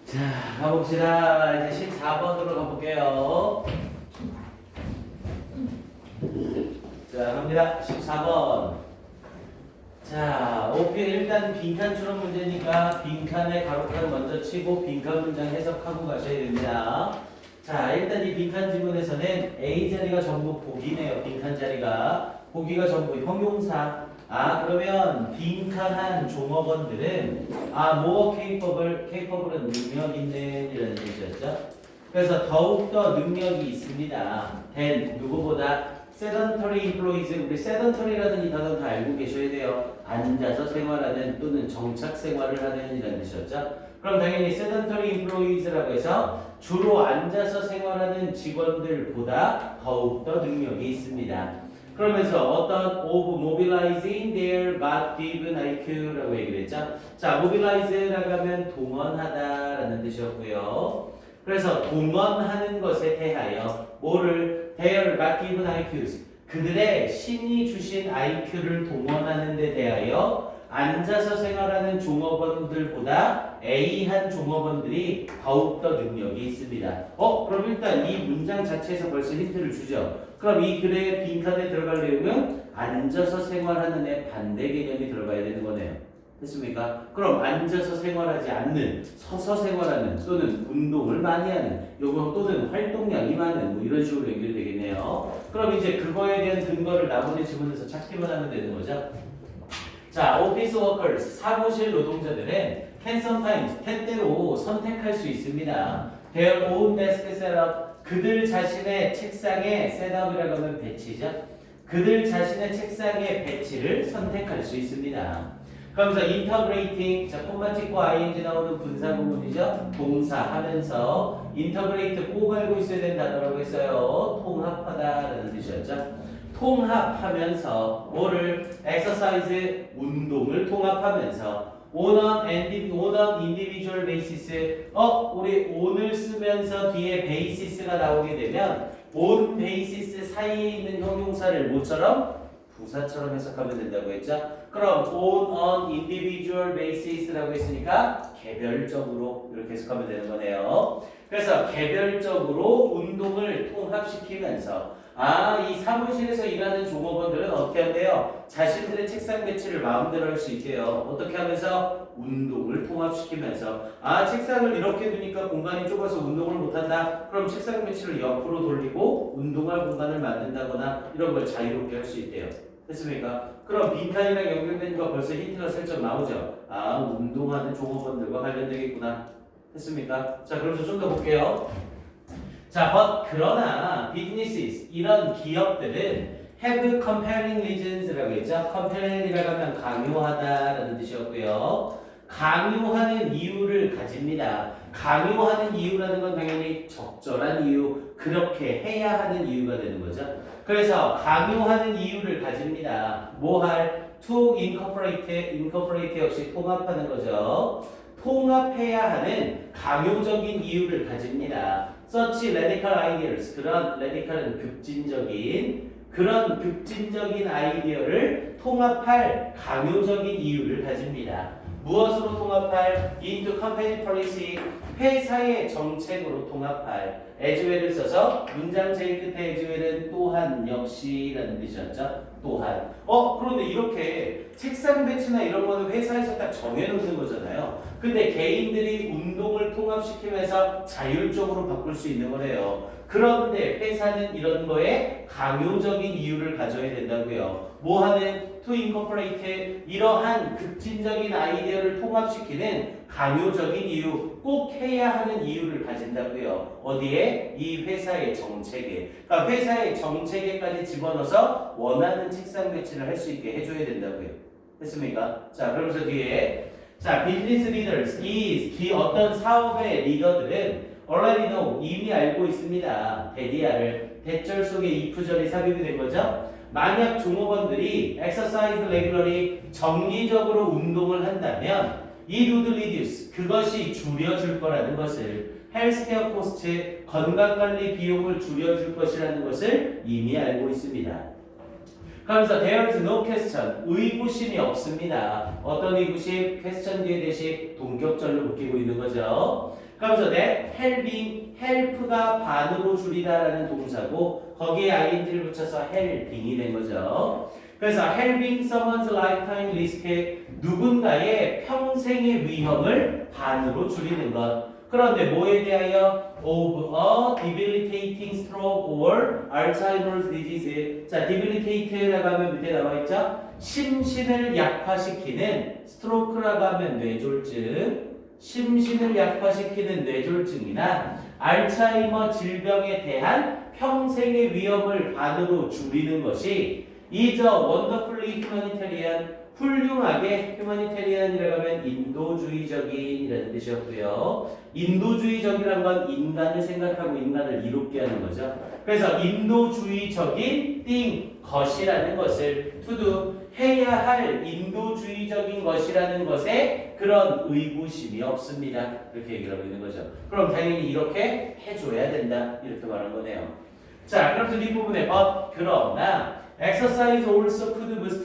자, 가봅시다. 이제 14번으로 가볼게요. 자, 갑니다. 14번. 자, 오피 일단 빈칸추론 문제니까 빈칸에 가로칸 먼저 치고 빈칸 문장 해석하고 가셔야 됩니다. 자, 일단 이 빈칸 지문에서는 A 자리가 전부 보기네요. 빈칸 자리가. 보기가 전부 형용사. 그러면 빈칸한 종업원들은 more capable은 능력 있는 이라는 뜻이었죠. 그래서 더욱더 능력이 있습니다. than 누구보다 sedentary employees, 우리 sedentary라는 이 단어 다 알고 계셔야 돼요. 앉아서 생활하는 또는 정착 생활을 하는 이라는 뜻이었죠. 그럼 당연히 sedentary employees라고 해서 주로 앉아서 생활하는 직원들보다 더욱더 능력이 있습니다. 그러면서 어떤 of mobilizing their God-given IQ라고 얘기를 했죠. 자, mobilize라고 하면 동원하다라는 뜻이었고요. 그래서 동원하는 것에 대하여 뭐를 their God-given IQs, 그들의 신이 주신 IQ를 동원하는 데 대하여 앉아서 생활하는 종업원들보다 A한 종업원들이 더욱더 능력이 있습니다. 그럼 일단 이 문장 자체에서 벌써 힌트를 주죠. 그럼 이 글의 빈칸에 들어갈 내용은 앉아서 생활하는 애 반대 개념이 들어가야 되는 거네요. 됐습니까? 그럼 앉아서 생활하지 않는, 서서 생활하는 또는 운동을 많이 하는 요거 또는 활동량이 많은 뭐 이런 식으로 연결이 되겠네요. 그럼 이제 그거에 대한 근거를 나머지 지문에서 찾기만 하면 되는 거죠. 자, office workers, 사무실 노동자들은 can sometimes, 때때로 선택할 수 있습니다. their own desk setup, 그들 자신의 책상에 셋업이라고 하면 배치죠. 그들 자신의 책상의 배치를 선택할 수 있습니다. 그러면서 integrating, 자, 콤마 찍고 ing 나오는 분사 구문이죠. 동사 하면서 integrate 꼭 알고 있어야 되는 단어라고 했어요. 통합하다라는 뜻이었죠. 통합하면서 뭐를 exercise, 운동을 통합하면서 on an individual basis. 우리 on을 쓰면서 뒤에 basis가 나오게 되면 on basis 사이에 있는 형용사를 뭐처럼? 부사처럼 해석하면 된다고 했죠. 그럼 on an individual basis라고 했으니까 개별적으로 이렇게 해석하면 되는 거네요. 그래서 개별적으로 운동을 통합시키면서 이 사무실에서 일하는 종업원들은 어떻게 한대요? 자신들의 책상 배치를 마음대로 할 수 있대요. 어떻게 하면서? 운동을 통합시키면서. 책상을 이렇게 두니까 공간이 좁아서 운동을 못한다. 그럼 책상 배치를 옆으로 돌리고 운동할 공간을 만든다거나 이런 걸 자유롭게 할 수 있대요. 됐습니까? 그럼 빈칸이랑 연결된 거 벌써 힌트가 살짝 나오죠? 운동하는 종업원들과 관련되겠구나. 됐습니까? 자, 그러면서 좀 더 볼게요. 자, 그러나 businesses, 이런 기업들은 have compelling reasons라고 했죠. compelling이라고 하면 강요하다라는 뜻이었고요. 강요하는 이유를 가집니다. 강요하는 이유라는 건 당연히 적절한 이유, 그렇게 해야 하는 이유가 되는 거죠. 그래서 강요하는 이유를 가집니다. 뭐 할? to incorporate 역시 통합하는 거죠. 통합해야 하는 강요적인 이유를 가집니다. such radical ideas, 그런 radical은 그런 급진적인 아이디어를 통합할 강요적인 이유를 가집니다. 무엇으로 통합할? into company policy, 회사의 정책으로 통합할. as well을 써서 문장 제일 끝에 as well은 또한 역시라는 뜻이었죠. 또한. 그런데 이렇게 책상 배치나 이런 거는 회사에서 딱 정해놓는 거잖아요. 근데 개인들이 운동을 통합시키면서 자율적으로 바꿀 수 있는 거래요. 그런데 회사는 이런 거에 강요적인 이유를 가져야 된다고요. 뭐 하는? to incorporate, 이러한 급진적인 아이디어를 통합시키는 강요적인 이유, 꼭 해야 하는 이유를 가진다고요. 어디에? 이 회사의 정책에. 그러니까 회사의 정책에까지 집어넣어서 원하는 책상 배치를 할 수 있게 해줘야 된다고요. 됐습니까? 자, 그러면서 뒤에 자, business leaders, 어떤 사업의 리더들은 already know, 이미 알고 있습니다. 대디아를 대절 속에 if절이 삽입이 된 거죠. 만약 종업원들이 exercise regularly, 정기적으로 운동을 한다면 it would reduce, 그것이 줄여줄 거라는 것을, healthcare cost, 건강관리 비용을 줄여줄 것이라는 것을 이미 알고 있습니다. 그러면서 there is no question. 의구심이 없습니다. 어떤 의구심? question 뒤에 대신 동격절로 묶이고 있는 거죠. 그러면서 that helping, help가 반으로 줄이다라는 동사고 거기에 ing를 붙여서 helping이 된 거죠. 그래서 helping someone's lifetime risk, 누군가의 평생의 위험을 반으로 줄이는 것. 그런데 뭐에 대하여? of a debilitating stroke or Alzheimer's disease. 자, debilitate라고 하면 밑에 나와 있죠? 심신을 약화시키는, stroke라고 하면 뇌졸중, 심신을 약화시키는 뇌졸중이나 알츠하이머 질병에 대한 평생의 위험을 반으로 줄이는 것이 is a wonderfully humanitarian, 훌륭하게 humanitarian이라고 하면 인도주의적인이라는 뜻이었고요. 인도주의적이란 건 인간을 생각하고 인간을 이롭게 하는 거죠. 그래서 인도주의적인 것이라는 것을 to do, 해야 할 인도주의적인 것이라는 것에 그런 의구심이 없습니다. 이렇게 얘기를 하고 있는 거죠. 그럼 당연히 이렇게 해줘야 된다. 이렇게 말한 거네요. 자, 그럼 뒷부분에 but, 그러나 exercise also could boost,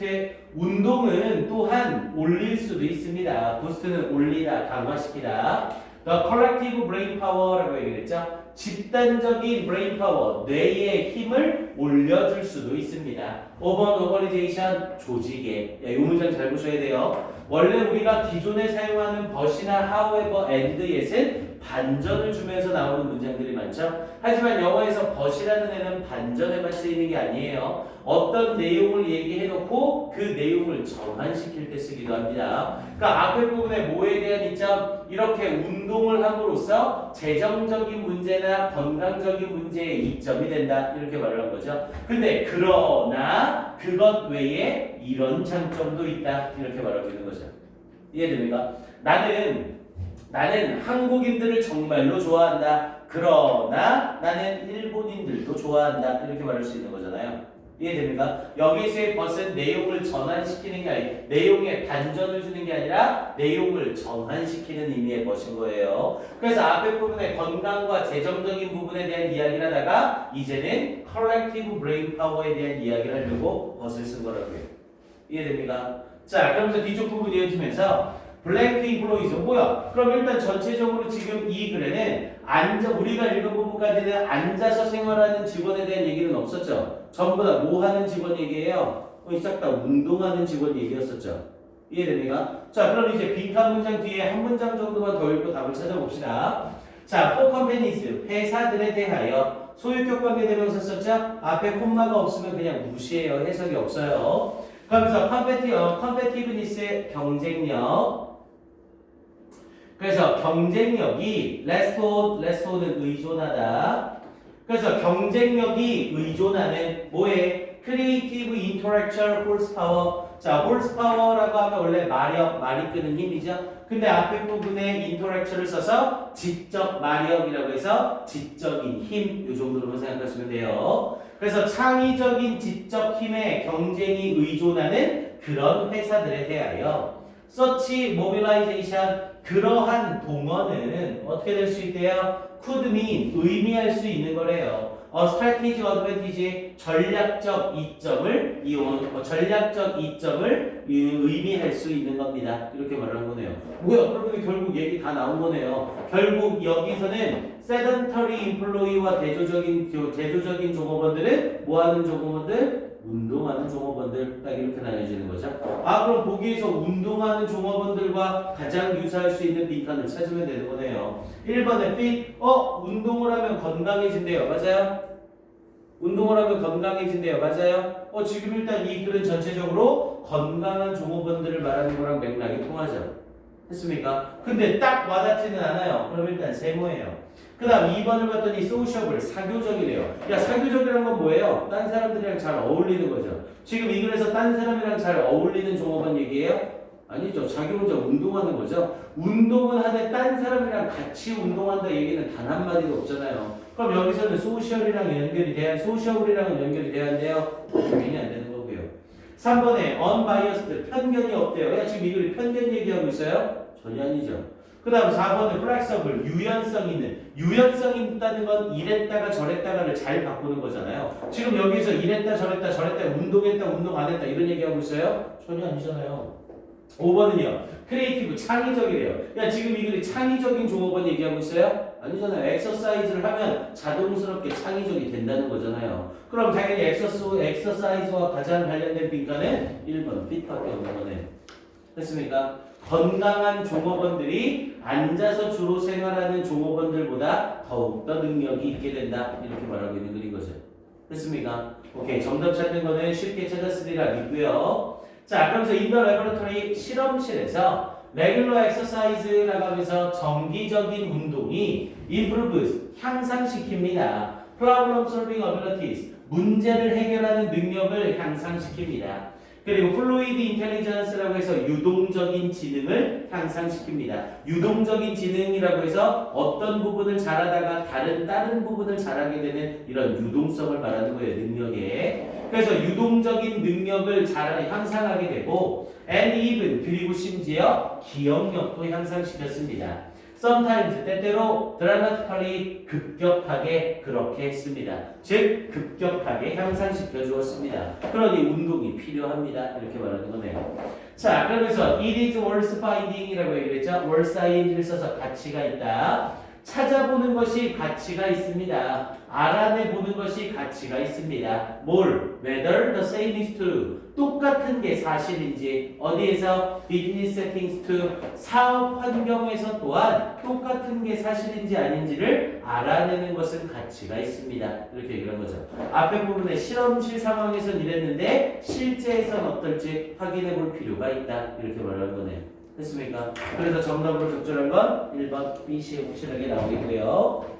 운동은 또한 올릴 수도 있습니다. boost는 올리다, 강화시키다. The collective brain power라고 얘기했죠. 집단적인 brain power, 뇌의 힘을 올려줄 수도 있습니다. urban organization, 조직에. 이 문장 잘 보셔야 돼요. 원래 우리가 기존에 사용하는 but이나 however, and, yet은 반전을 주면서 나오는 문장들이 많죠. 하지만 영어에서 but이라는 애는 반전에만 쓰이는 게 아니에요. 어떤 내용을 얘기해놓고 그 내용을 전환시킬 때 쓰기도 합니다. 그러니까 앞에 부분에 뭐에 대한 이점, 이렇게 운동을 함으로써 재정적인 문제나 건강적인 문제에 이점이 된다. 이렇게 말을 한 거죠. 근데 그러나 그것 외에 이런 장점도 있다. 이렇게 말하고 있는 거죠. 이해됩니까? 나는 한국인들을 정말로 좋아한다. 그러나 나는 일본인들도 좋아한다. 이렇게 말할 수 있는 거잖아요. 이해됩니까? 여기서의 벗은 내용을 전환시키는 게 아니라 내용에 반전을 주는 게 아니라 내용을 전환시키는 의미의 벗인 거예요. 그래서 앞에 부분에 건강과 재정적인 부분에 대한 이야기를 하다가 이제는 collective brain power에 대한 이야기를 하려고 벗을 쓴 거라고요. 이해됩니까? 자, 그러면서 뒤쪽 부분 이어지면서 블랙 이블로이즈 뭐야? 그럼 일단 전체적으로 지금 이 글에는 우리가 읽은 부분까지는 앉아서 생활하는 직원에 대한 얘기는 없었죠. 전부 다 뭐 하는 직원 얘기예요? 싹 다 운동하는 직원 얘기였었죠. 이해됩니까? 자, 그럼 이제 빈칸 문장 뒤에 한 문장 정도만 더 읽고 답을 찾아봅시다. 자, for companies, 회사들에 대하여 소유격 관계 대명사 썼죠? 앞에 콤마가 없으면 그냥 무시해요. 해석이 없어요. 그러면서 competitiveness의 경쟁력. 그래서 경쟁력이 레스토는 의존하다. 그래서 경쟁력이 의존하는 뭐에? creative intellectual horsepower. 자, horsepower라고 하면 원래 말이 끄는 힘이죠. 근데 앞에 부분에 intellectual을 써서 지적 마력이라고 해서 지적인 힘, 이 정도로만 생각하시면 돼요. 그래서 창의적인 지적 힘에 경쟁이 의존하는 그런 회사들에 대하여 such mobilization, 그러한 동원은 어떻게 될 수 있대요? could mean, 의미할 수 있는 거래요. strategic advantage, 전략적 이점을 의미할 수 있는 겁니다. 이렇게 말을 한 거네요. 뭐야? 그러면 결국 얘기 다 나온 거네요. 결국 여기서는 sedentary employee와 대조적인 종업원들은 뭐하는 종업원들? 운동하는 종업원들, 딱 이렇게 나뉘어지는 거죠. 그럼 보기에서 운동하는 종업원들과 가장 유사할 수 있는 빈칸을 찾으면 되는 거네요. 1번에 fit, 운동을 하면 건강해진대요. 맞아요? 운동을 하면 건강해진대요. 맞아요? 지금 일단 이 글은 전체적으로 건강한 종업원들을 말하는 거랑 맥락이 통하죠. 했습니까? 근데 딱 와닿지는 않아요. 그럼 일단 세모예요. 그 다음 2번을 봤더니 소셜블, 사교적이래요. 야, 사교적이란 건 뭐예요? 딴 사람들이랑 잘 어울리는 거죠. 지금 이 글에서 딴 사람이랑 잘 어울리는 종업원 얘기예요? 아니죠. 자기 혼자 운동하는 거죠. 운동은 하되 딴 사람이랑 같이 운동한다 얘기는 단 한마디도 없잖아요. 그럼 여기서는 소셜이랑 연결이 돼야 한대요? 당연히 안 되는 거고요. 3번에 unbiased, 편견이 없대요. 야, 지금 이 글이 편견 얘기하고 있어요? 전혀 아니죠. 그 다음 4번은 flexible, 유연성 있는. 유연성 있다는 건 이랬다가 저랬다가를 잘 바꾸는 거잖아요. 지금 여기서 이랬다 저랬다 저랬다 운동했다 운동 안 했다 이런 얘기하고 있어요? 전혀 아니잖아요. 5번은요. 크리에이티브, 창의적이래요. 야 지금 이 글이 창의적인 종업원 얘기하고 있어요? 아니잖아요. 엑서사이즈를 하면 자동스럽게 창의적이 된다는 거잖아요. 그럼 당연히 엑서사이즈와 가장 관련된 빈칸은 1번 핏밖에 없는 거네. 됐습니까? 건강한 종업원들이 앉아서 주로 생활하는 종업원들보다 더욱더 능력이 있게 된다. 이렇게 말하고 있는 글인 거죠. 됐습니까? 오케이. 정답 찾는 거는 쉽게 찾았으리라 믿고요. 자, 그러면서 in the laboratory 실험실에서 regular exercise라고 하면서 정기적인 운동이 improves 향상시킵니다. problem solving abilities 문제를 해결하는 능력을 향상시킵니다. 그리고 fluid intelligence라고 해서 유동적인 지능을 향상시킵니다. 유동적인 지능이라고 해서 어떤 부분을 잘하다가 다른 부분을 잘하게 되는 이런 유동성을 말하는 거예요. 능력에. 그래서 유동적인 능력을 향상하게 되고 and even 그리고 심지어 기억력도 향상시켰습니다. sometimes 때때로 dramatically 급격하게 그렇게 했습니다. 즉 급격하게 향상시켜 주었습니다. 그러니 운동이 필요합니다. 이렇게 말하는 거네요. 자, 그러면서 it is worth finding이라고 얘기를 했죠. worth ing를 써서 가치가 있다. 찾아보는 것이 가치가 있습니다. 알아내보는 것이 가치가 있습니다. 뭘? Whether the same is true. 똑같은 게 사실인지 어디에서? Business settings to 사업 환경에서 또한 똑같은 게 사실인지 아닌지를 알아내는 것은 가치가 있습니다. 이렇게 얘기를 한 거죠. 앞에 부분에 실험실 상황에선 이랬는데 실제에선 어떨지 확인해 볼 필요가 있다. 이렇게 말하는 거네요. 됐습니까? 그래서 정답으로 적절한 건 1번 B시 확실하게 나오겠고요.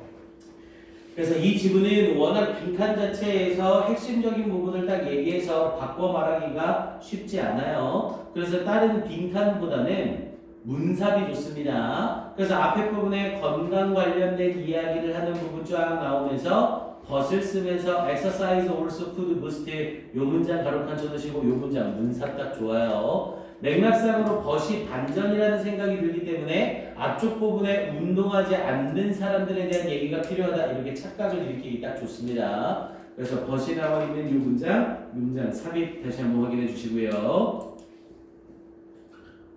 그래서 이 지문은 워낙 빈칸 자체에서 핵심적인 부분을 딱 얘기해서 바꿔 말하기가 쉽지 않아요. 그래서 다른 빈칸보다는 문삽이 좋습니다. 그래서 앞에 부분에 건강 관련된 이야기를 하는 부분 쫙 나오면서 벗을 쓰면서 exercise also could boost 요 문장 가로칸 쳐두시고 요 문장 문삽 딱 좋아요. 맥락상으로 벗이 반전이라는 생각이 들기 때문에 앞쪽 부분에 운동하지 않는 사람들에 대한 얘기가 필요하다 이렇게 착각을 일으키기 딱 좋습니다. 그래서 벗이 나와 있는 이 문장 삽입 다시 한번 확인해 주시고요.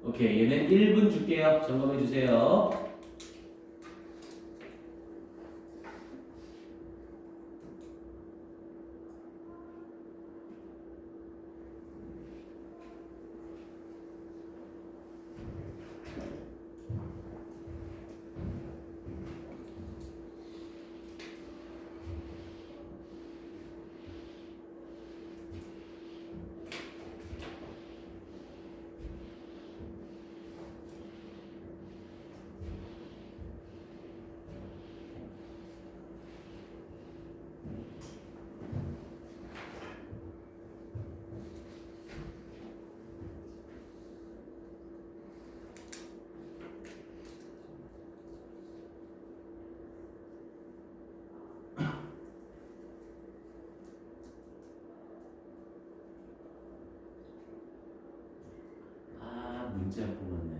오케이, 얘는 1분 줄게요. 점검해 주세요. 문제 안 뽑았네.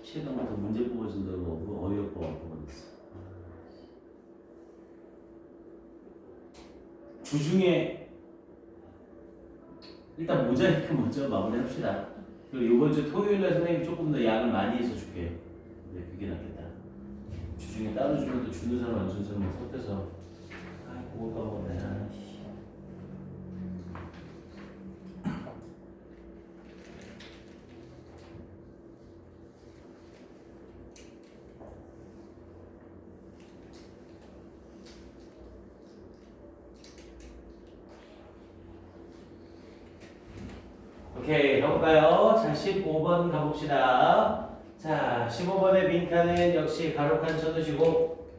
17강부터 문제 뽑아준다고 어이없고 안 뽑아냈어. 주중에 일단 모자이크 먼저 마무리합시다. 그리고 이번 주 토요일날 선생님이 조금 더 양을 많이 해서 줄게. 네, 그게 낫겠다. 주중에 따로 주면 또 주는 사람 안 주는 사람 섞여서 그거 까먹었네. 오케이, 가볼까요? 자, 15번 가봅시다. 자, 15번의 빈칸은 역시 가로칸 쳐두시고,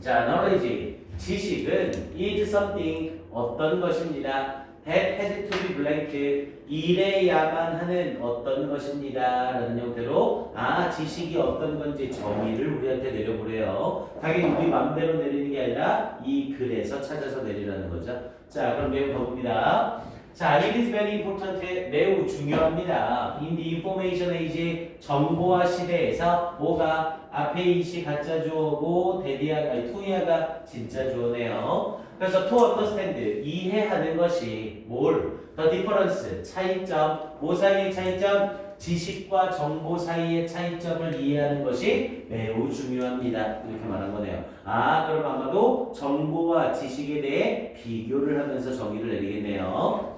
자, knowledge, 지식은 is something, 어떤 것입니다. that has to be blank, 이래야만 하는 어떤 것입니다. 라는 형태로, 지식이 어떤 건지 정의를 우리한테 내려보래요. 당연히 우리 맘대로 내리는 게 아니라 이 글에서 찾아서 내리라는 거죠. 자, 그럼 내용 가봅니다. 자, it is very important. 매우 중요합니다. in the information age, 정보화 시대에서 뭐가 앞에 이시 가짜 주어고 투이아가 진짜 주어네요. 그래서 to understand, 이해하는 것이 뭘? the difference, 차이점, 뭐 사이의 차이점? 지식과 정보 사이의 차이점을 이해하는 것이 매우 중요합니다. 이렇게 말한 거네요. 아, 그럼 아마도 정보와 지식에 대해 비교를 하면서 정의를 내리겠네요.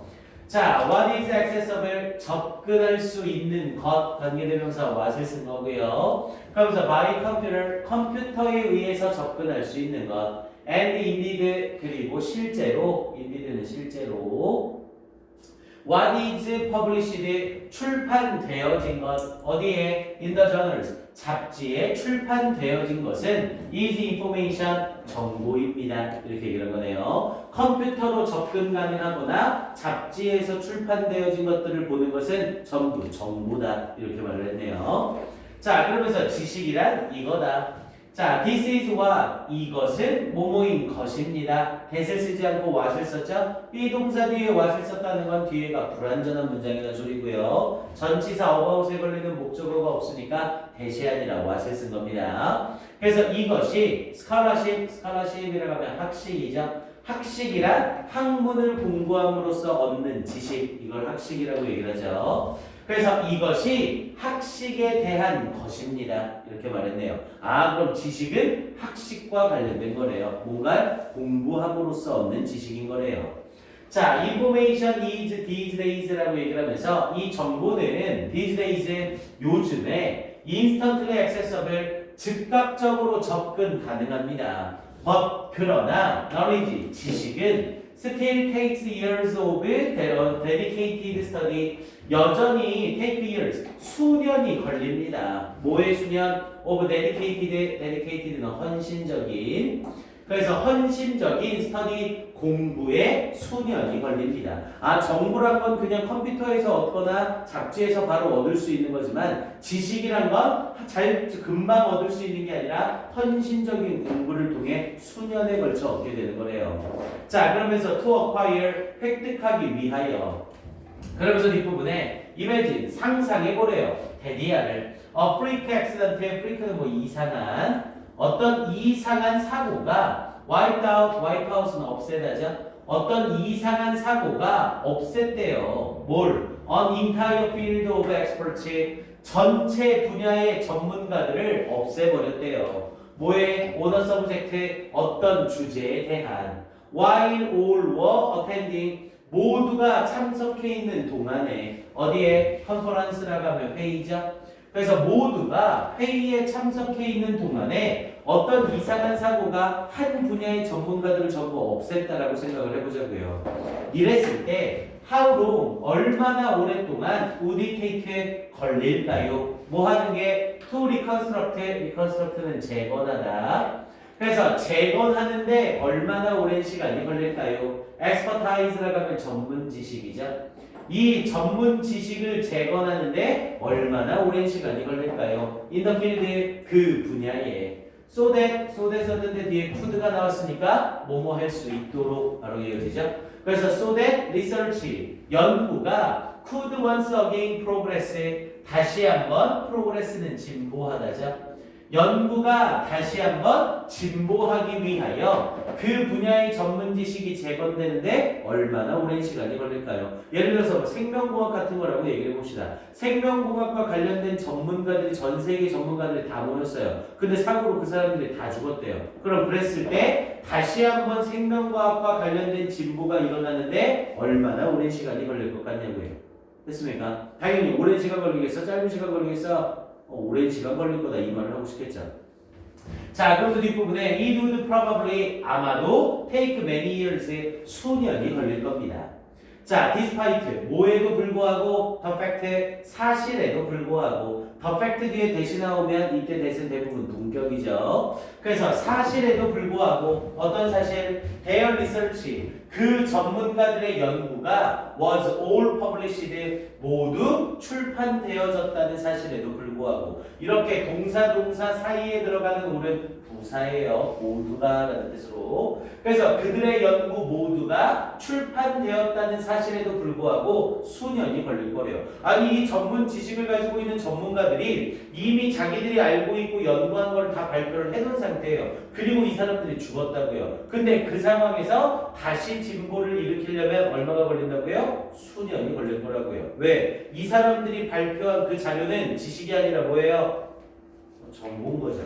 자, what is accessible? 접근할 수 있는 것, 관계대명사 what을 쓴 거고요. 그러면서 by computer, 컴퓨터에 의해서 접근할 수 있는 것. and indeed, 그리고 실제로, indeed는 실제로. what is published? 출판되어진 것. 어디에? in the journals. 잡지에 출판되어진 것은 is information, 정보입니다. 이렇게 얘기한 거네요. 컴퓨터로 접근 가능하거나 잡지에서 출판되어진 것들을 보는 것은 전부 정보다. 이렇게 말을 했네요. 자, 그러면서 지식이란 이거다. 자, this is what, 이것은 뭐뭐인 것입니다. that을 쓰지 않고 what을 썼죠? 비동사 뒤에 what을 썼다는 건 뒤에가 불완전한 문장이라는 소리고요. 전치사 about에 걸리는 목적어가 없으니까 that이 아니라 what을 쓴 겁니다. 그래서 이것이 scholarship이라고 하면 학식이죠. 학식이란 학문을 공부함으로써 얻는 지식, 이걸 학식이라고 얘기를 하죠. 그래서 이것이 학식에 대한 것입니다. 이렇게 말했네요. 아, 그럼 지식은 학식과 관련된 거래요. 뭔가 공부함으로써 얻는 지식인 거래요. 자, information is these days라고 얘기를 하면서 이 정보는 these days, 요즘에 instantly accessible, 즉각적으로 접근 가능합니다. But, 그러나 knowledge, 지식은 still takes years of dedicated study, 여전히 take years, 수년이 걸립니다. 뭐의 수년? of dedicated는 헌신적인, 그래서 헌신적인 study, 공부에 수년이 걸립니다. 아, 정보란 건 그냥 컴퓨터에서 얻거나 잡지에서 바로 얻을 수 있는 거지만 지식이란 건 금방 얻을 수 있는 게 아니라 헌신적인 공부를 통해 수년에 걸쳐 얻게 되는 거래요. 자, 그러면서 to acquire, 획득하기 위하여. 그러면서 뒷부분에 imagine, 상상해보래요. 데디아를 a freak accident, freak는 뭐 이상한, 어떤 이상한 사고가 wipe out은 없애다죠. 어떤 이상한 사고가 없앴대요. 뭘? An entire field of expertise, 전체 분야의 전문가들을 없애버렸대요. 뭐에? On a subject, 어떤 주제에 대한. While all were attending, 모두가 참석해 있는 동안에. 어디에? 컨퍼런스라고 하면 회의죠. 그래서 모두가 회의에 참석해 있는 동안에 어떤 이상한 사고가 한 분야의 전문가들을 전부 없앴다라고 생각을 해보자고요. 이랬을 때 how long, 얼마나 오랫동안 would it take, 걸릴까요? 뭐 하는 게 to reconstruct는 재건하다. 그래서 재건하는데 얼마나 오랜 시간이 걸릴까요? expertise라고 하면 전문 지식이죠. 이 전문 지식을 재건하는데 얼마나 오랜 시간이 걸릴까요? in the field, 그 분야에. so that 썼는데 뒤에 could가 나왔으니까 뭐뭐 할 수 있도록 바로 이어지죠. 그래서 so that research, 연구가 could once again progress, 다시 한번 progress는 진보하다죠. 연구가 다시 한번 진보하기 위하여 그 분야의 전문 지식이 재건되는데 얼마나 오랜 시간이 걸릴까요? 예를 들어서 생명공학 같은 거라고 얘기해 봅시다. 생명공학과 관련된 전문가들이, 전 세계 전문가들이 다 모였어요. 근데 사고로 그 사람들이 다 죽었대요. 그럼 그랬을 때 다시 한번 생명과학과 관련된 진보가 일어나는데 얼마나 오랜 시간이 걸릴 것 같냐고요. 됐습니까? 당연히 오랜 시간 걸리겠어? 짧은 시간 걸리겠어? 오랜 시간 걸릴 거다, 이 말을 하고 싶겠죠. 자, 그럼 뒷부분에 it would probably, 아마도 take many years, 수년이 걸릴 겁니다. 자, despite, 뭐에도 불구하고, the fact, 사실에도 불구하고, the fact 뒤에 대시 나오면 이때 대신 대부분 동격이죠. 그래서 사실에도 불구하고 어떤 사실? their research, 그 전문가들의 연구가 was all published 모두 출판되어졌다는 사실에도 불구하고 이렇게 동사 사이에 들어가는 오른 부사예요. 모두가 라는 뜻으로. 그래서 그들의 연구 모두가 출판되었다는 사실에도 불구하고 수년이 걸릴 거래요. 아니 이 전문 지식을 가지고 있는 전문가들이 이미 자기들이 알고 있고 연구한 걸 다 발표를 해놓은 상태예요. 그리고 이 사람들이 죽었다고요. 근데 그 상황에서 다시 진보를 일으키려면 얼마가 걸린다고요? 수년이 걸릴 거라고요. 왜? 이 사람들이 발표한 그 자료는 지식이 아니라 뭐예요? 정보인 거죠.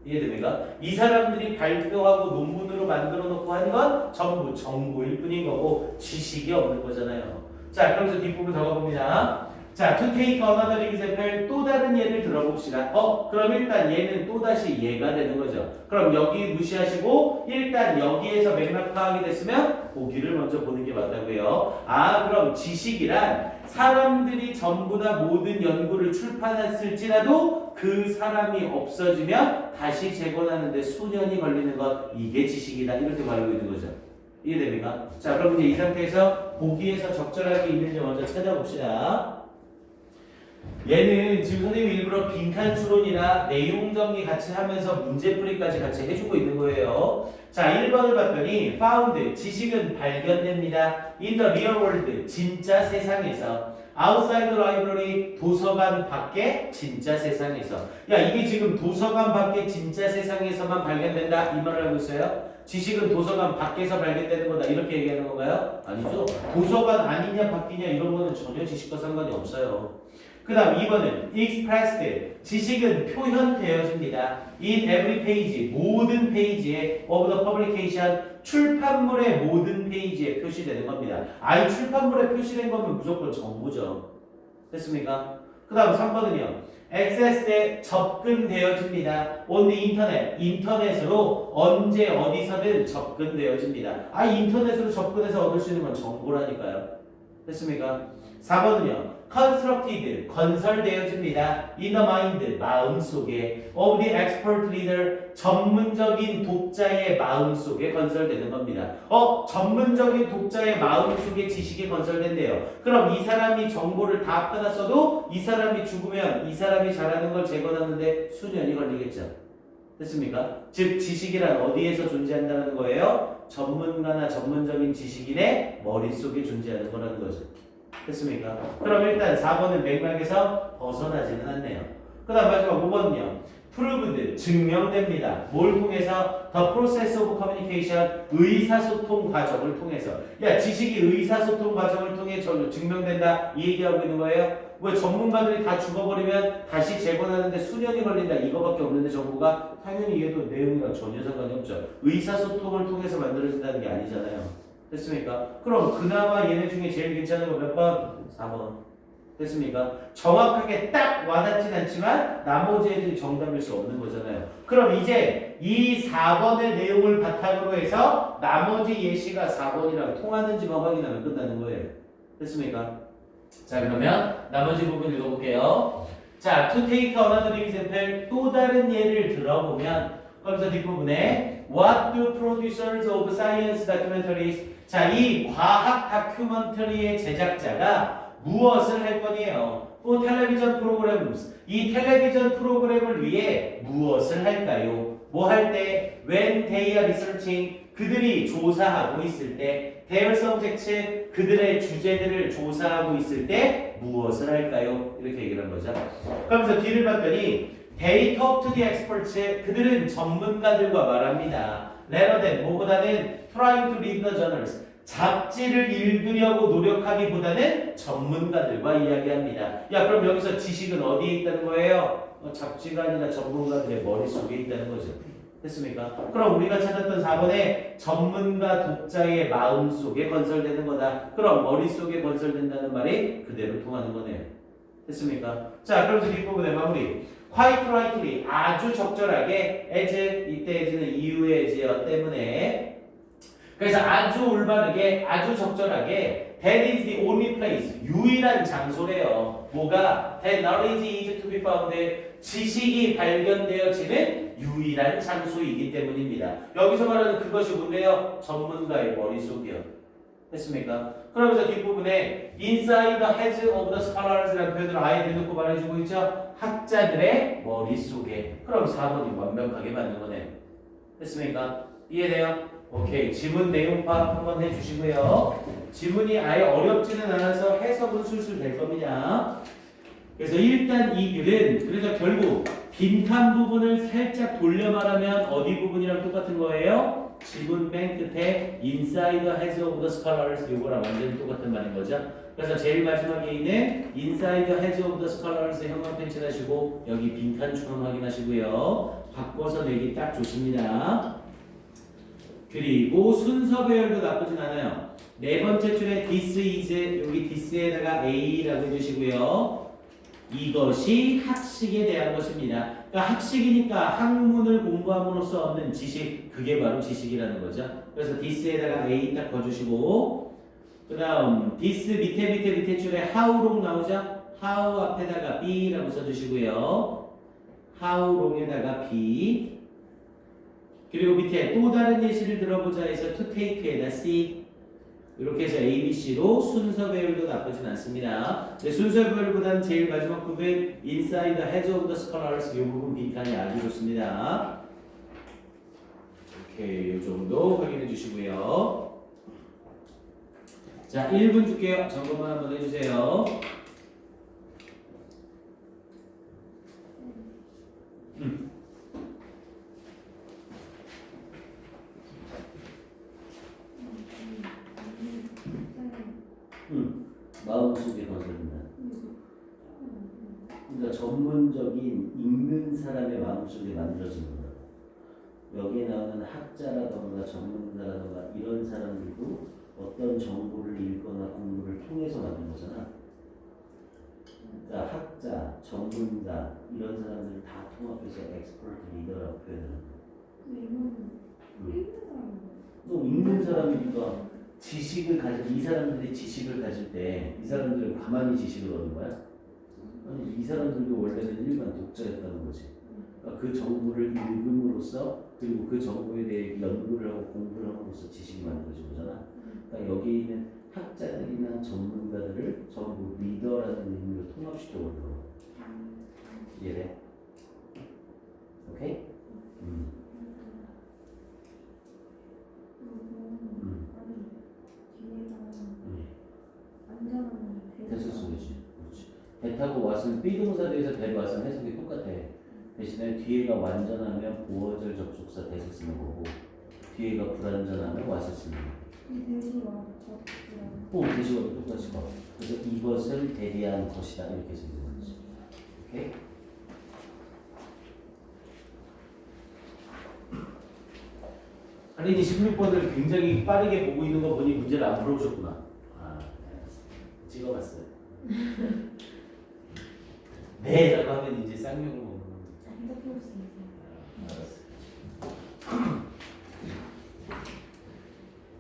이해됩니까? 이 사람들이 발표하고 논문으로 만들어 놓고 하는 건 전부 정보일 뿐인 거고 지식이 없는 거잖아요. 자, 그러면서 뒷부분 더 가봅니다. 자, to take another example 또 다른 예를 들어봅시다. 그럼 일단 얘는 또다시 얘가 되는 거죠. 그럼 여기 무시하시고 일단 여기에서 맥락 파악이 됐으면 보기를 먼저 보는 게 맞다고요. 그럼 지식이란 사람들이 전부 다 모든 연구를 출판했을지라도 그 사람이 없어지면 다시 재건하는데 수년이 걸리는 것 이게 지식이다. 이렇게 말하고 있는 거죠. 이해됩니까? 자, 그럼 이제 이 상태에서 보기에서 적절하게 있는지 먼저 찾아봅시다. 얘는 지금 선생님이 일부러 빈칸 추론이나 내용 정리 같이 하면서 문제풀이까지 같이 해주고 있는 거예요. 자, 1번을 봤더니 found, 지식은 발견됩니다. in the real world, 진짜 세상에서. outside the library, 도서관 밖에 진짜 세상에서. 야, 이게 지금 도서관 밖에 진짜 세상에서만 발견된다 이 말을 하고 있어요? 지식은 도서관 밖에서 발견되는 거다 이렇게 얘기하는 건가요? 아니죠. 도서관 아니냐 바뀌냐 이런 거는 전혀 지식과 상관이 없어요. 그 다음 2번은 expressed, 지식은 표현되어집니다. in every page, 모든 페이지에 of the publication, 출판물의 모든 페이지에 표시되는 겁니다. 이 출판물에 표시된 거면 무조건 정보죠. 됐습니까? 그 다음 3번은요. accessed, 접근되어집니다. on the internet, 인터넷으로 언제 어디서든 접근되어집니다. 인터넷으로 접근해서 얻을 수 있는 건 정보라니까요. 됐습니까? 4번은요. constructed, 건설되어집니다. in the mind, 마음속에. of the expert reader, 전문적인 독자의 마음속에 건설되는 겁니다. 전문적인 독자의 마음속에 지식이 건설된대요. 그럼 이 사람이 정보를 다 펴놨어도 이 사람이 죽으면 이 사람이 잘하는 걸 재건하는데 수년이 걸리겠죠. 됐습니까? 즉 지식이란 어디에서 존재한다는 거예요? 전문가나 전문적인 지식인의 머릿속에 존재하는 거라는 거죠. 됐습니까? 그럼 일단 4번은 맥락에서 벗어나지는 않네요. 그 다음 마지막 5번은요. proved, 증명됩니다. 뭘 통해서? The process of communication, 의사소통 과정을 통해서. 야, 지식이 의사소통 과정을 통해 증명된다 이 얘기하고 있는 거예요? 왜 전문가들이 다 죽어버리면 다시 재건하는데 수년이 걸린다 이거밖에 없는데 정보가? 당연히 얘도 내용이랑 전혀 상관이 없죠. 의사소통을 통해서 만들어진다는 게 아니잖아요. 됐습니까? 그럼 그나마 얘네 중에 제일 괜찮은 거 몇 번? 4번. 됐습니까? 정확하게 딱 와닿진 않지만 나머지 애들이 정답일 수 없는 거잖아요. 그럼 이제 이 4번의 내용을 바탕으로 해서 나머지 예시가 4번이랑 통하는지만 확인하면 끝나는 거예요. 됐습니까? 자, 그러면 나머지 부분 읽어볼게요. 자, to take another example, 또 다른 예를 들어보면 그러면서 뒷부분에 What do producers of science documentaries, 자, 이 과학 다큐멘터리의 제작자가 무엇을 할 거니에요? For television programs, 이 텔레비전 프로그램을 위해 무엇을 할까요? 뭐 할 때? When they are researching, 그들이 조사하고 있을 때. Their subjects, 그들의 주제들을 조사하고 있을 때 무엇을 할까요? 이렇게 얘기를 한 거죠. 그러면서 뒤를 봤더니 They talk to the experts, 그들은 전문가들과 말합니다. Rather than, 뭐보다는 trying to read the journals, 잡지를 읽으려고 노력하기보다는 전문가들과 이야기합니다. 야, 그럼 여기서 지식은 어디에 있다는 거예요? 잡지가 아니라 전문가들의 머릿속에 있다는 거죠. 됐습니까? 그럼 우리가 찾았던 4번에 전문가 독자의 마음속에 건설되는 거다. 그럼 머릿속에 건설된다는 말이 그대로 통하는 거네요. 됐습니까? 자, 그럼 뒷부분의 마무리. quite rightly, 아주 적절하게 as, 이때 as는 이유의 as요 때문에 그래서 아주 올바르게, 아주 적절하게 that is the only place, 유일한 장소래요. 뭐가? that knowledge is to be found, 지식이 발견되어지는 유일한 장소이기 때문입니다. 여기서 말하는 그것이 뭔데요? 전문가의 머릿속이요. 됐습니까? 그러면서 뒷부분에 inside the heads of the scholars라는 표현을 아예 대놓고 말해주고 있죠? 학자들의 머릿속에. 그럼 4번이 완벽하게 맞는 거네요. 됐습니까? 이해돼요? 오케이. 지문 내용 파악 한번 해주시고요. 지문이 아예 어렵지는 않아서 해석은 술술 될 겁니다. 그래서 일단 이 글은 그래서 결국 빈칸 부분을 살짝 돌려 말하면 어디 부분이랑 똑같은 거예요? 지문 맨 끝에 inside the heads of the scholars 요거랑 완전히 똑같은 말인 거죠. 그래서 제일 마지막에 있는 inside the heads of the scholars 형광펜 칠하시고 여기 빈칸처럼 확인하시고요. 바꿔서 내기 딱 좋습니다. 그리고 순서 배열도 나쁘진 않아요. 네 번째 줄에 this is 여기 this에다가 a라고 해주시고요. 이것이 학식에 대한 것입니다. 그러니까 학식이니까 학문을 공부함으로써 얻는 지식, 그게 바로 지식이라는 거죠. 그래서 this에다가 a 딱 거주시고, 그 다음 this 밑에 줄에 how롱 나오죠? how 앞에다가 b라고 써주시고요. how 롱에다가 b. 그리고 밑에 또 다른 예시를 들어보자 해서 to take에다 c. 이렇게 해서 A, B, C로 순서 배열도 나쁘진 않습니다. 근데 순서 배열보다는 제일 마지막 부분 inside the heads of the scholars 이 부분 빈칸이 아주 좋습니다. 오케이, 이 정도 확인해 주시고요. 자, 1분 줄게요. 점검만 한번 해주세요. 마음속에 거슬린다. 그러니까 전문적인 읽는 사람의 마음속에 만들어진 거다. 여기에 나오는 학자라던가 전문가라던가 이런 사람들도 어떤 정보를 읽거나 공부를 통해서 만든 거잖아. 그러니까 학자, 전문가 이런 사람들을 다 통합해서 엑스퍼트 리더라고 표현하는 거야. 또 읽는 사람이니까 지식을 가질 이 사람들이 지식을 가질 때 이 사람들은 가만히 지식을 얻는 거야? 아니 이 사람들도 원래는 일반 독자였다는 거지. 그러니까 그 정보를 읽음으로써 그리고 그 정보에 대해 연구를 하고 공부를 함으로써 지식이 만들어진 거잖아. 그러니까 여기 있는 학자들이나 전문가들을 전부 리더라는 의미로 통합시켜 버리는 거야. 이해돼? 오케이? 대수 쓰지. 그렇지. 배 타고 왔으면 비동사 대에서 배로 왔으면 해석이 똑같아. 대신에 뒤에가 완전하면 보어절 접속사 대수 쓰는 거고 뒤에가 불완전하면 왔을 쓰는 거. 대시가 똑같이 봐. 그래서 이것을 대리한 것이다 이렇게 쓰는 거지. 오케이? 할인이 16번을 굉장히 빠르게 보고 있는 거 보니 문제를 안 풀어보셨구나. 찍어봤어요. 네, 라고 하면 이제 쌍욕을 먹는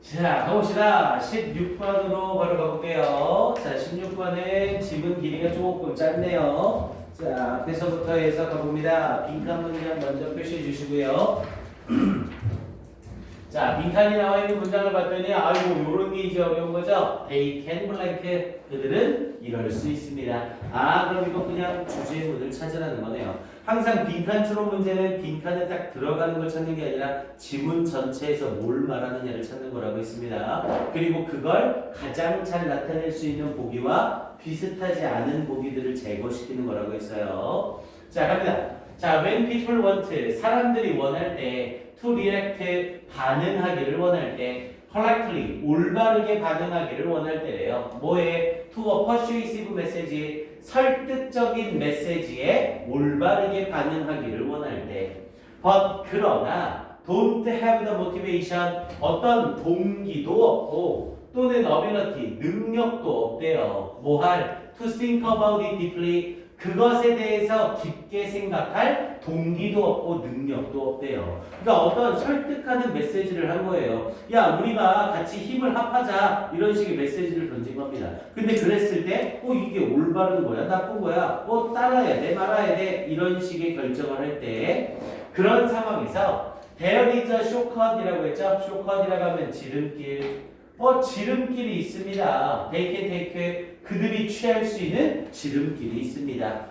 자, 가봅시다. 16번으로 바로 가볼게요. 자, 16번은 지문 길이가 조금 짧네요. 자, 앞에서부터 해서 가봅니다. 빈칸 문장 먼저 표시해 주시고요. 자, 빈칸이 나와 있는 문장을 봤더니 아이고 요런 게 이제 어려운 거죠. They can blank. 그들은 이럴 수 있습니다. 아, 그럼 이거 그냥 주제문을 찾으라는 거네요. 항상 빈칸 추론 문제는 빈칸에 딱 들어가는 걸 찾는 게 아니라 지문 전체에서 뭘 말하느냐를 찾는 거라고 했습니다. 그리고 그걸 가장 잘 나타낼 수 있는 보기와 비슷하지 않은 보기들을 제거시키는 거라고 했어요. 자, 갑니다. 자, when people want, 사람들이 원할 때 to react, 반응하기를 원할 때 correctly, 올바르게 반응하기를 원할 때래요. 뭐에? to a persuasive message, 설득적인 메시지에 올바르게 반응하기를 원할 때. but, 그러나 don't have the motivation, 어떤 동기도 없고 또는 ability, 능력도 없대요. 뭐 할? to think about it deeply, 그것에 대해서 깊게 생각할 동기도 없고 능력도 없대요. 그러니까 어떤 설득하는 메시지를 한 거예요. 야, 우리가 같이 힘을 합하자. 이런 식의 메시지를 던진 겁니다. 근데 그랬을 때, 이게 올바른 거야? 나쁜 거야? 따라야 돼? 말아야 돼? 이런 식의 결정을 할 때, 그런 상황에서 there is a shortcut이라고 했죠? shortcut이라고 하면 지름길. 지름길이 있습니다. they can take 그들이 취할 수 있는 지름길이 있습니다.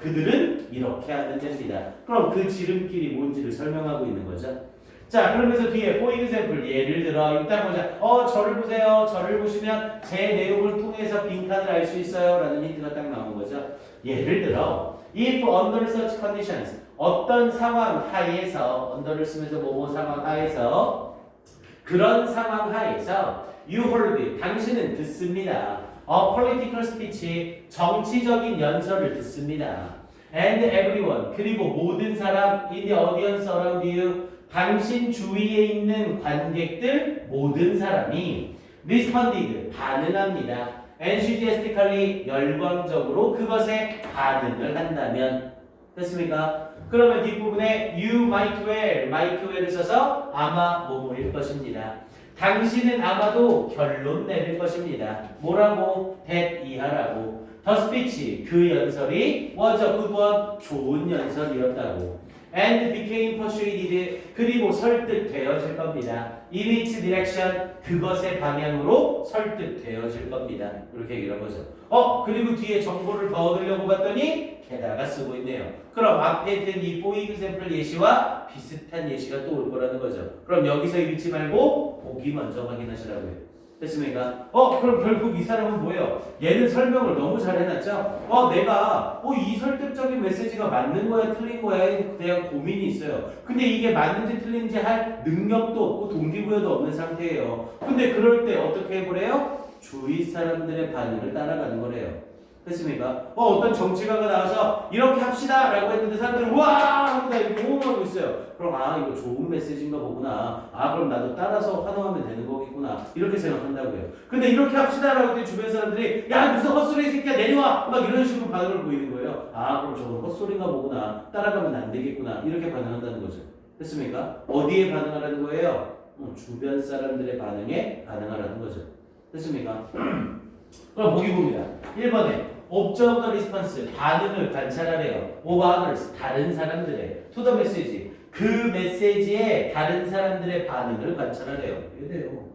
그들은 이렇게 하면 됩니다. 그럼 그 지름길이 뭔지를 설명하고 있는 거죠. 자, 그러면서 뒤에 for example 예를 들어 일단 보자. 저를 보세요. 저를 보시면 제 내용을 통해서 빈칸을 알 수 있어요. 라는 힌트가 딱 나온 거죠. 예를 들어 if under such conditions 어떤 상황 하에서 under를 쓰면서 뭐뭐 상황 하에서 그런 상황 하에서 you heard 당신은 듣습니다. political speech 정치적인 연설을 듣습니다. and everyone 그리고 모든 사람 in the audience around you 당신 주위에 있는 관객들 모든 사람이 responded 반응합니다. enthusiastically 열광적으로 그것에 반응을 한다면 됐습니까? 그러면 뒷부분에 you might well을 써서 아마 뭐뭐일 것입니다. 당신은 아마도 결론 내릴 것입니다. 뭐라고? that 이하라고. the speech 그 연설이 was a good one 좋은 연설이었다고. and became persuaded 그리고 설득되어질 겁니다. in its direction 그것의 방향으로 설득되어질 겁니다. 이렇게 얘기를 한 거죠. 그리고 뒤에 정보를 더 얻으려고 봤더니 게다가 쓰고 있네요. 그럼 앞에 있던 이 for example 예시와 비슷한 예시가 또 올 거라는 거죠. 그럼 여기서 읽지 말고 보기 먼저 확인하시라고요. 됐습니까? 그럼 결국 이 사람은 뭐예요? 얘는 설명을 너무 잘 해놨죠? 내가 이 설득적인 메시지가 맞는 거야 틀린 거야에 대한 고민이 있어요. 근데 이게 맞는지 틀린지 할 능력도 없고 동기부여도 없는 상태예요. 근데 그럴 때 어떻게 해보래요? 주위 사람들의 반응을 따라가는 거래요. 됐습니까? 어떤 정치가가 나와서 이렇게 합시다 라고 했는데 사람들은 우와 하고 이렇게 호응하고 있어요. 그럼 이거 좋은 메시지인가 보구나. 그럼 나도 따라서 환호하면 되는 거겠구나. 이렇게 생각한다고요. 근데 이렇게 합시다 라고 했더니 주변 사람들이 야 무슨 헛소리 새끼야 내려와 막 이런 식으로 반응을 보이는 거예요. 그럼 저건 헛소리인가 보구나. 따라가면 안 되겠구나. 이렇게 반응한다는 거죠. 됐습니까? 어디에 반응하라는 거예요? 주변 사람들의 반응에 반응하라는 거죠. 됐습니까? 그럼 보기 봅니다. 1번에 observe the response 반응을 관찰하래요. of others 다른 사람들의 to the message 그 메시지에 다른 사람들의 반응을 관찰하래요. 이래요.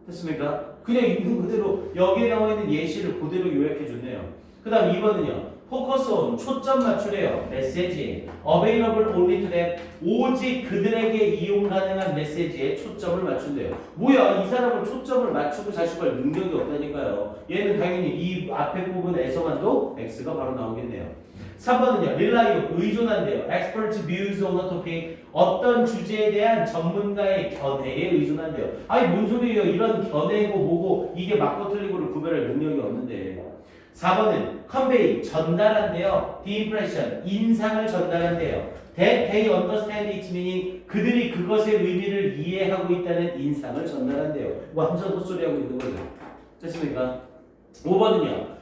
됐습니까? 그냥 있는 그대로 여기에 나와 있는 예시를 그대로 요약해 줬네요. 그 다음 2번은요. focus on 초점 맞추래요. 메시지 available only to them 오직 그들에게 이용 가능한 메시지에 초점을 맞춘대요. 뭐야 이 사람은 초점을 맞추고 자식할 능력이 없다니까요. 얘는 당연히 이 앞에 부분에서만도 X가 바로 나오겠네요. 3번은요. rely 의존한대요. expert views on a topic 어떤 주제에 대한 전문가의 견해에 의존한대요. 뭔 소리예요. 이런 견해고 뭐고 이게 맞고 틀리고를 구별할 능력이 없는데. 4번은 convey 전달한대요. the impression 인상을 전달한대요. that they understand its meaning 그들이 그것의 의미를 이해하고 있다는 인상을 전달한대요. 완전 헛소리하고 있는 거죠. 됐습니까? 5번은요.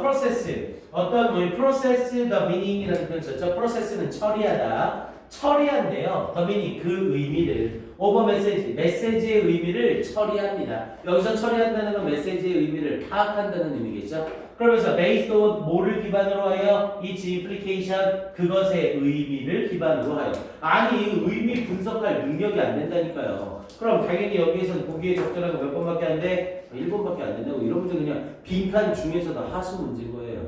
process 어떤 process the meaning이라는 표현 썼죠. process는 처리하다. 처리한대요. the meaning 그 의미를 over message 메시지의 의미를 처리합니다. 여기서 처리한다는 건 메시지의 의미를 파악한다는 의미겠죠. 그러면서 based on 뭐를 기반으로 하여 its implication 그것의 의미를 기반으로 하여 의미 분석할 능력이 안 된다니까요. 그럼 당연히 여기에서는 보기에 적절한 거 몇 번밖에 안 돼? 1번밖에 안 된다고. 이런 문제 그냥 빈칸 중에서도 하수 문제인 거예요.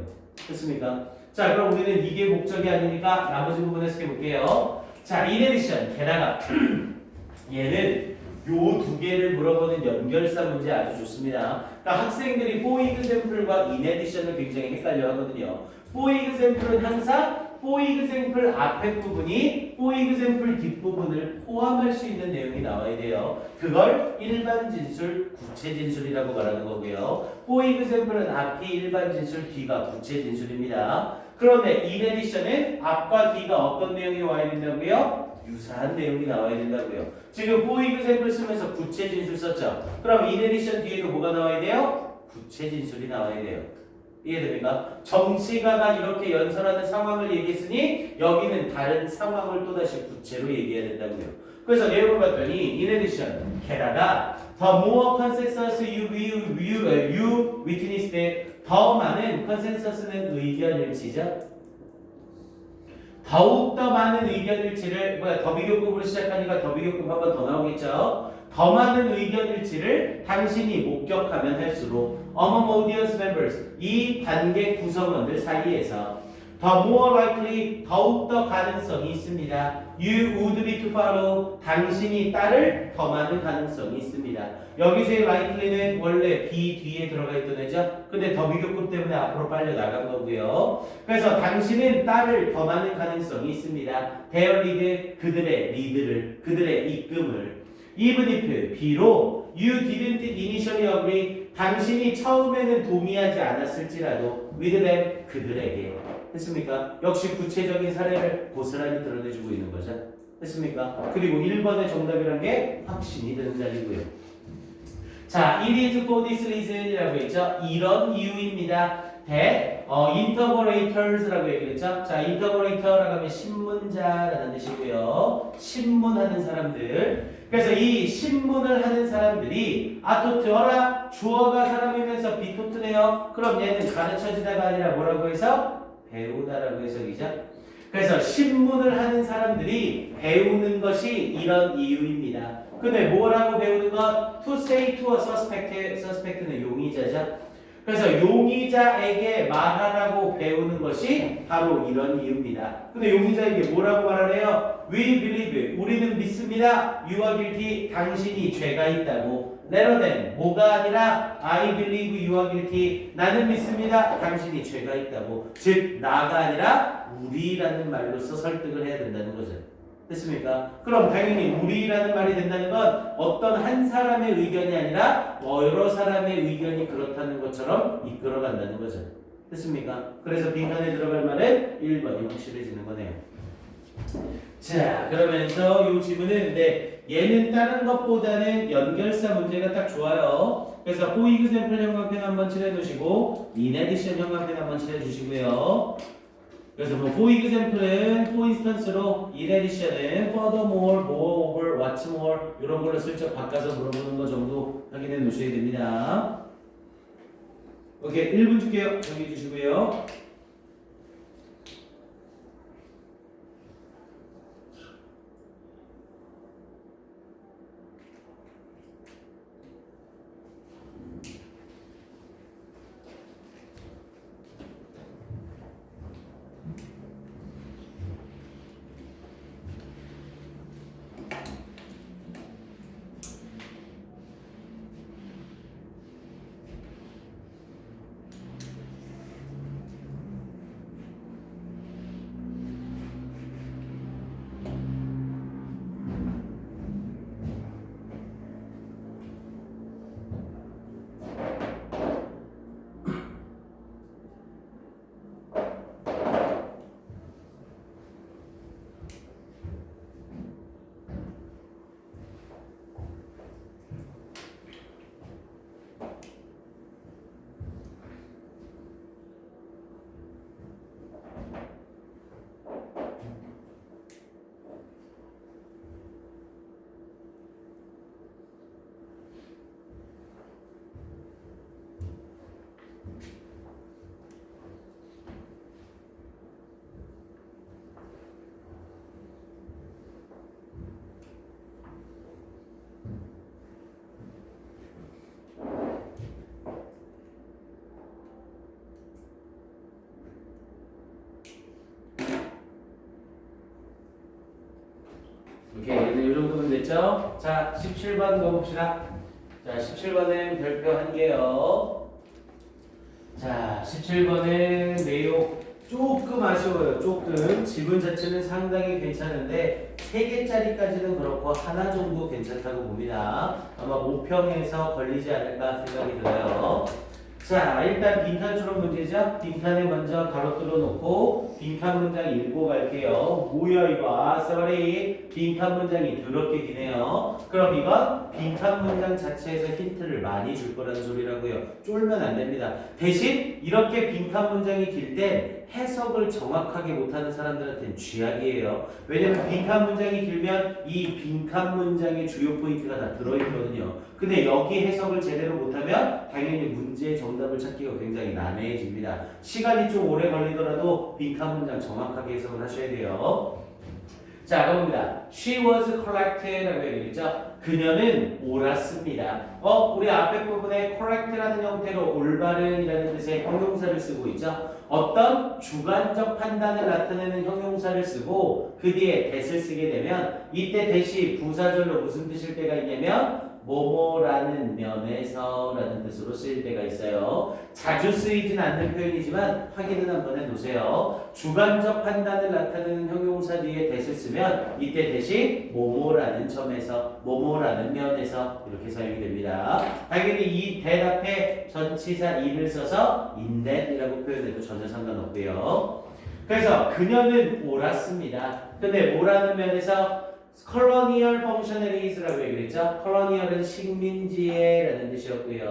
됐습니까? 자, 그럼 우리는 이게 목적이 아니니까 나머지 부분 해석해 볼게요. 자, in addition 게다가 얘는 요 두 개를 물어보는 연결사 문제 아주 좋습니다. 그러니까 학생들이 for example과 in addition을 굉장히 헷갈려 하거든요. for example은 항상 for example 앞에 부분이 for example 뒷부분을 포함할 수 있는 내용이 나와야 돼요. 그걸 일반 진술, 구체 진술이라고 말하는 거고요. for example은 앞이 일반 진술, 뒤가 구체 진술입니다. 그런데 in addition은 앞과 뒤가 어떤 내용이 와야 된다고요? 유사한 내용이 나와야 된다고요. 지금 for example 쓰면서 구체 진술 썼죠. 그럼 in addition 뒤에도 뭐가 나와야 돼요? 구체 진술이 나와야 돼요. 이해됩니까? 정치가가 이렇게 연설하는 상황을 얘기했으니 여기는 다른 상황을 또다시 구체로 얘기해야 된다고요. 그래서 내용을 봤더니 in addition 게다가 the more consensus you witness that 더 많은 컨센서스는 의견 일치죠. 더욱더 많은 의견 일치를 더비교급으로 시작하니까 더비교급 한 번 더 나오겠죠. 더 많은 의견 일치를 당신이 목격하면 할수록 among audience members 이 관객 구성원들 사이에서 the more likely 더욱더 가능성이 있습니다. You would be to follow 당신이 따를 더 많은 가능성이 있습니다. 여기서의 likely는 원래 be 뒤에 들어가 있던 애죠. 근데 더비교급 때문에 앞으로 빨려 나간 거고요. 그래서 당신은 따를 더 많은 가능성이 있습니다. Their lead 그들의 리드를 그들의 이끌음을 even if 비록 you didn't initially agree 당신이 처음에는 동의하지 않았을지라도 with them 그들에게 했습니까? 역시 구체적인 사례를 고스란히 드러내주고 있는 거죠. 했습니까? 그리고 1번의 정답이란 게 확신이 드는 자리고요. 자, it is for this reason이라고 했죠. 이런 이유입니다. interpolators라고 얘기했죠. 자, interpolator라고 하면 신문자라는 뜻이고요. 신문하는 사람들. 그래서 이 신문을 하는 사람들이 아토트어라 주어가 사람이면서 비토트네요. 그럼 얘는 가르쳐지다가 아니라 뭐라고 해서? 배우다라고 해석이죠. 그래서 신문을 하는 사람들이 배우는 것이 이런 이유입니다. 근데 뭐라고 배우는 것? To say to a suspect는 용의자죠. 그래서 용의자에게 말하라고 배우는 것이 바로 이런 이유입니다. 근데 용의자에게 뭐라고 말하래요? We believe, 우리는 믿습니다. You are guilty, 당신이 죄가 있다고. Rather than, 뭐가 아니라 I believe you are guilty, 나는 믿습니다. 당신이 죄가 있다고. 즉, 나가 아니라 우리라는 말로써 설득을 해야 된다는 거죠. 됐습니까? 그럼 당연히 우리라는 말이 된다는 건 어떤 한 사람의 의견이 아니라 여러 사람의 의견이 그렇다는 것처럼 이끌어간다는 거죠. 됐습니까? 그래서 빈칸에 들어갈 말은 1번이 확실해지는 거네요. 자, 그러면서 이 지문은 얘는 다른 것보다는 연결사 문제가 딱 좋아요. 그래서 for example 형광펜 한번 칠해두시고 in addition 형광펜 한번 칠해주시고요. 그래서 뭐 for example은 for instance로 in addition은 furthermore, moreover, what's more 이런 걸로 슬쩍 바꿔서 물어보는 거 정도 확인해 놓으셔야 됩니다. 오케이, 1분 줄게요. 정리해 주시고요. 오케이, 이 정도면 됐죠? 자, 17번 가봅시다. 자, 17번은 별표 한 개요. 자, 17번은 내용 조금 아쉬워요. 조금. 지문 자체는 상당히 괜찮은데 3개짜리까지는 그렇고 하나 정도 괜찮다고 봅니다. 아마 모평에서 걸리지 않을까 생각이 들어요. 자, 일단 빈칸처럼 문제죠? 빈칸에 먼저 가로 뚫어놓고 빈칸 문장 읽고 갈게요. 뭐야 이거? 아, sorry. 빈칸 문장이 더럽게 기네요. 그럼 이건 빈칸 문장 자체에서 힌트를 많이 줄 거라는 소리라고요. 쫄면 안 됩니다. 대신 이렇게 빈칸 문장이 길 땐 해석을 정확하게 못하는 사람들한테는 쥐약이에요. 왜냐면 빈칸 문장이 길면 이 빈칸 문장의 주요 포인트가 다 들어있거든요. 근데 여기 해석을 제대로 못하면 당연히 문제의 정답을 찾기가 굉장히 난해해집니다. 시간이 좀 오래 걸리더라도 빈칸 문장 정확하게 해석을 하셔야 돼요. 자, 가봅니다. She was correct라고 얘기했죠. 그녀는 옳았습니다. 우리 앞에 부분에 correct라는 형태로 올바른이라는 뜻의 형용사를 쓰고 있죠. 어떤 주관적 판단을 나타내는 형용사를 쓰고 그 뒤에 that을 쓰게 되면 이때 that이 부사절로 무슨 뜻일 때가 있냐면 뭐뭐라는 면에서 라는 뜻으로 쓰일 때가 있어요. 자주 쓰이진 않는 표현이지만 확인은 한번 해놓으세요. 주관적 판단을 나타내는 형용사 뒤에 that을 쓰면 이때 that이 뭐뭐라는 점에서 뭐뭐라는 면에서 이렇게 사용이 됩니다. 당연히 이 that 앞에 전치사 이를 써서 in that이라고 표현해도 전혀 상관없고요. 그래서 그녀는 옳았습니다. 근데 뭐라는 면에서 colonial functionaries라고 얘기를 했죠. colonial은 식민지의 라는 뜻이었고요.